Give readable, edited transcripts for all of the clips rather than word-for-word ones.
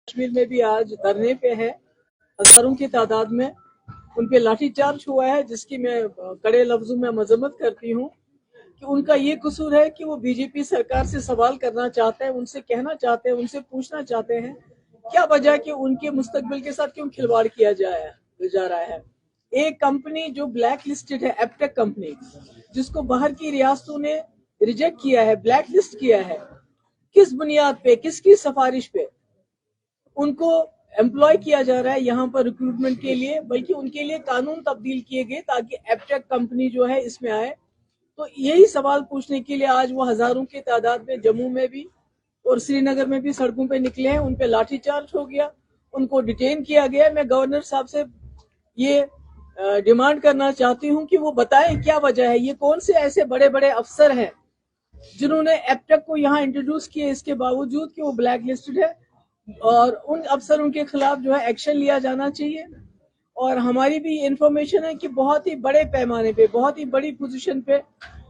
कश्मीर में भी आज धरने पे है, हजारों की तादाद में उन पे लाठीचार्ज हुआ है, जिसकी मैं कड़े लफ्जों में मजम्मत करती हूँ कि उनका ये कसूर है कि वो बीजेपी सरकार से सवाल करना चाहते हैं, उनसे कहना चाहते हैं, उनसे पूछना चाहते हैं क्या वजह कि उनके मुस्तकबिल के साथ क्यों खिलवाड़ किया जा रहा है। एक कंपनी जो ब्लैक लिस्टेड है, एप्टेक कंपनी, जिसको बाहर की रियासतों ने रिजेक्ट किया है, ब्लैक लिस्ट किया है, किस बुनियाद पे, किसकी सिफारिश पे उनको एम्प्लॉय किया जा रहा है यहाँ पर रिक्रूटमेंट के लिए, बल्कि उनके लिए कानून तब्दील किए गए ताकि एप्टेक कंपनी जो है इसमें आए। तो यही सवाल पूछने के लिए आज वो हजारों की तादाद में जम्मू में भी और श्रीनगर में भी सड़कों पे निकले हैं, उन पे लाठीचार्ज हो गया, उनको डिटेन किया गया। मैं गवर्नर साहब से ये डिमांड करना चाहती हूँ कि वो बताएं क्या वजह है, ये कौन से ऐसे बड़े बड़े अफसर हैं जिन्होंने एप्टेक को यहाँ इंट्रोड्यूस किया, इसके बावजूद कि वो ब्लैक लिस्टेड है, और उन अफसरों के खिलाफ जो है एक्शन लिया जाना चाहिए। और हमारी भी इंफॉर्मेशन है कि बहुत ही बड़े पैमाने पे, बहुत ही बड़ी पोजीशन पे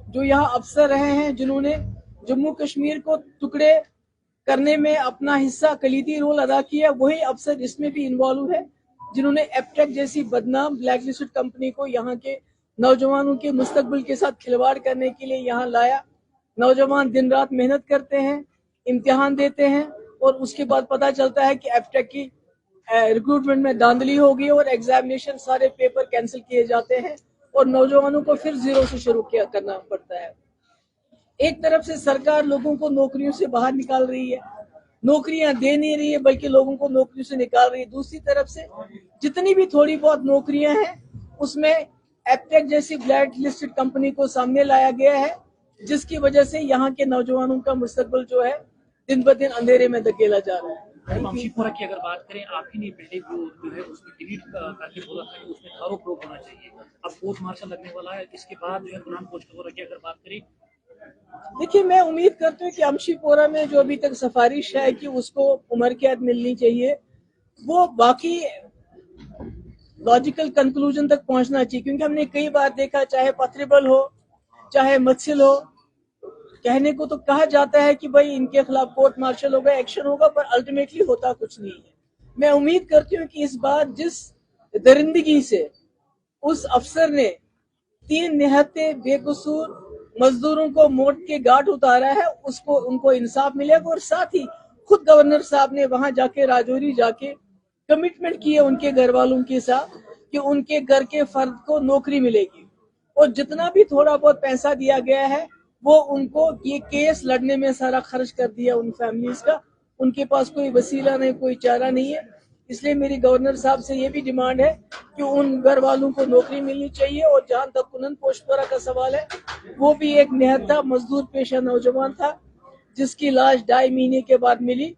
जो यहाँ अफसर रहे हैं, जिन्होंने जम्मू कश्मीर को टुकड़े करने में अपना हिस्सा, कलीदी रोल अदा किया, वही अफसर इसमें भी इन्वॉल्व है, जिन्होंने एप्टेक जैसी बदनाम ब्लैक लिस्टेड कंपनी को यहाँ के नौजवानों के मुस्तकबिल के साथ खिलवाड़ करने के लिए यहाँ लाया। नौजवान दिन रात मेहनत करते हैं, इम्तिहान देते हैं, और उसके बाद पता चलता है कि एप्टेक की रिक्रूटमेंट में धांधली हो गई और एग्जामिनेशन सारे पेपर कैंसिल किए जाते हैं और नौजवानों को फिर जीरो से शुरू करना पड़ता है। एक तरफ से सरकार लोगों को नौकरियों से बाहर निकाल रही है, नौकरियां दे नहीं रही है, बल्कि लोगों को नौकरियों से निकाल रही है। दूसरी तरफ से जितनी भी थोड़ी बहुत नौकरियां हैं उसमें एप्टेक जैसी ब्लैक लिस्टेड कंपनी को सामने लाया गया है, जिसकी वजह से यहाँ के नौजवानों का मुस्तकबिल जो है दिन ब दिन अंधेरे में धकेला जा रहा है। अमशीपुरा की अगर बात करें, आप ही ने बिल्डिंग जो है उसमें डिलीट करके बोला था कि उसमें थारो प्रोब होना चाहिए। अब कोर्ट मार्शल लगने वाला है, इसके बाद जो है कुरान पोस्टपोरा की अगर बात करें, देखिए मैं उम्मीद करती हूँ कि अमशीपोरा में जो अभी तक सिफारिश है कि उसको उम्र कैद मिलनी चाहिए, वो बाकी लॉजिकल कंक्लूजन तक पहुंचना चाहिए, क्योंकि हमने कई बार देखा, चाहे पथरेबल हो चाहे मत्सिल हो, कहने को तो कहा जाता है कि भाई इनके खिलाफ कोर्ट मार्शल होगा, एक्शन होगा, पर अल्टीमेटली होता कुछ नहीं है। मैं उम्मीद करती हूँ कि इस बार जिस दरिंदगी से उस अफसर ने 3 निहत्ते बेकसूर मजदूरों को मोट के घाट उतारा है, उसको उनको इंसाफ मिलेगा। और साथ ही खुद गवर्नर साहब ने वहां जाके, राजौरी जाके कमिटमेंट किए उनके घर वालों के साथ कि उनके घर के फर्द को नौकरी मिलेगी, और जितना भी थोड़ा बहुत पैसा दिया गया है वो उनको ये केस लड़ने में सारा खर्च कर दिया उन फैमिलीज का। उनके पास कोई वसीला नहीं, कोई चारा नहीं है। इसलिए मेरी गवर्नर साहब से ये भी डिमांड है कि उन घर वालों को नौकरी मिलनी चाहिए। और जहां तक कुनन पोस्टपोरा का सवाल है, वो भी एक निहत्ता मजदूर पेशा नौजवान था, जिसकी लाश 2.5 महीने के बाद मिली,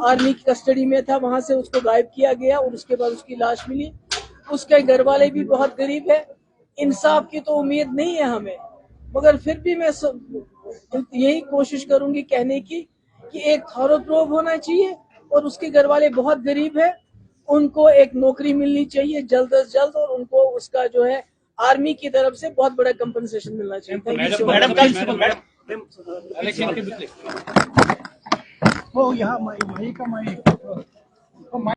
आर्मी की कस्टडी में था, वहां से उसको गायब किया गया और उसके बाद उसकी लाश मिली। उसके घर वाले भी बहुत गरीब है। इंसाफ की तो उम्मीद नहीं है हमें, मगर फिर भी मैं यही कोशिश करूंगी कहने की कि एक थॉरो प्रोब होना चाहिए, और उसके घर वाले बहुत गरीब है, उनको एक नौकरी मिलनी चाहिए जल्द से जल्द, और उनको उसका जो है आर्मी की तरफ से बहुत बड़ा कंपनसेशन मिलना चाहिए। वो यहाँ